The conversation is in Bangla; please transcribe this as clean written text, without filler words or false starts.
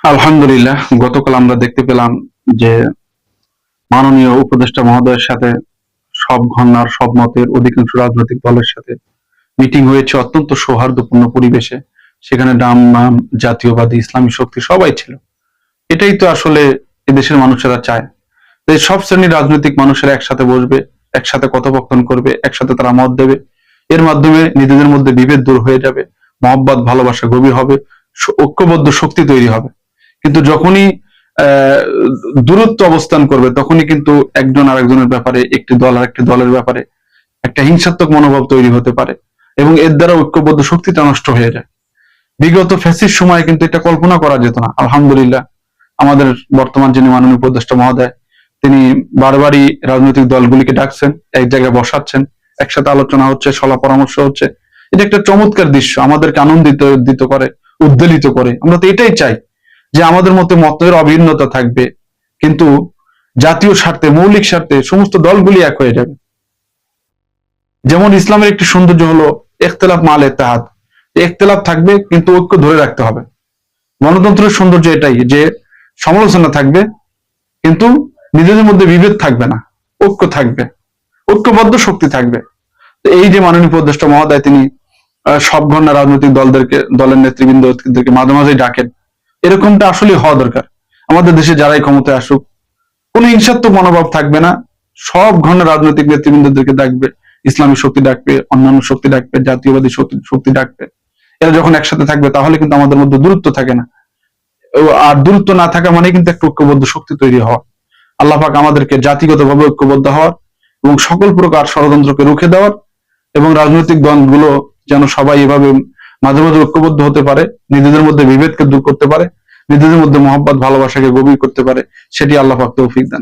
আলহামদুলিল্লাহ, গতকাল আমরা দেখতে পেলাম যে মাননীয় উপদেষ্টা মহোদয়ের সাথে সব ঘরানার সব মতের অধিকাংশ রাজনৈতিক দলের সাথে মিটিং হয়েছে অত্যন্ত সৌহার্দ্যপূর্ণ পরিবেশে। সেখানে ডাম বাম জাতীয়বাদী ইসলামী শক্তি সবাই ছিল। এটাই তো আসলে এদেশের মানুষেরা চায়, যে সব শ্রেণীর রাজনৈতিক মানুষেরা একসাথে বসবে, একসাথে কথোপকথন করবে, একসাথে তারা মত দেবে। এর মাধ্যমে নিজেদের মধ্যে বিভেদ দূর হয়ে যাবে, মহব্বত ভালোবাসা গভীর হবে, ঐক্যবদ্ধ শক্তি তৈরি হবে। কিন্তু যখনই আহ দূরত্ব অবস্থান করবে, তখনই কিন্তু একজন আরেকজনের ব্যাপারে, একটি দল আর একটি দলের ব্যাপারে একটা হিংসাত্মক মনোভাব তৈরি হতে পারে এবং এর দ্বারা ঐক্যবদ্ধ শক্তিটা নষ্ট হয়ে যায়। বিগত ফ্যাসিস্ট সময়ে কিন্তু এটা কল্পনা করা যেত না। আলহামদুলিল্লাহ, আমাদের বর্তমান যিনি মাননীয় উপদেষ্টা মহোদয়, তিনি বারবারই রাজনৈতিক দলগুলিকে ডাকছেন, এক জায়গায় বসাচ্ছেন, একসাথে আলোচনা হচ্ছে, সলা পরামর্শ হচ্ছে। এটা একটা চমৎকার দৃশ্য, আমাদেরকে আনন্দিত দিত করে, উদ্বেলিত করে। আমরা তো এটাই চাই যে আমাদের মধ্যে মতের অভিন্নতা থাকবে, কিন্তু জাতীয় স্বার্থে, মৌলিক স্বার্থে সমস্ত দলগুলি এক হয়ে যাবে। যেমন ইসলামের একটি সৌন্দর্য হলো ইখতিলাফ মাল ইত্তেহাদ, ইখতিলাফ থাকবে কিন্তু ঐক্য ধরে রাখতে হবে। গণতন্ত্রের সৌন্দর্য এটাই যে সমালোচনা থাকবে কিন্তু নিজেদের মধ্যে বিভেদ থাকবে না, ঐক্য থাকবে, ঐক্যবদ্ধ শক্তি থাকবে। তো এই যে মাননীয় উপদেষ্টা মহোদয়, তিনি সব ঘরানার রাজনৈতিক দলের নেতৃবৃন্দদেরকে মাঝে মাঝে ডাকেন, এরকমটা আসলে হওয়া দরকার। আমাদের দেশে যারাই ক্ষমতায় আসুক, কোনো হিংসাত্মক মনোভাব থাকবে না, সব ঘরানার রাজনৈতিক নেতৃবৃন্দদেরকে ডাকবে, ইসলামী শক্তি ডাকবে, অন্যান্য শক্তি ডাকবে, জাতীয়বাদী শক্তি ডাকবে। এরা যখন একসাথে থাকবে তাহলে কিন্তু আমাদের মধ্যে দূরত্ব থাকে না। আর দূরত্ব না থাকা মানে কিন্তু একটা ঐক্যবদ্ধ শক্তি তৈরি হওয়া। আল্লাহ পাক আমাদেরকে জাতিগতভাবে ঐক্যবদ্ধ হওয়ার এবং সকল প্রকার ষড়যন্ত্রকে রুখে দেওয়ার, এবং রাজনৈতিক দলগুলো যেন সবাই এভাবে মাঝে মাঝে ঐক্যবদ্ধ হতে পারে, নিজেদের মধ্যে বিভেদকে দূর করতে পারে, নিজেদের মধ্যে মহব্বত ভালোবাসাকে গভীর করতে পারে, সেটি আল্লাহ পাক তৌফিক দেন।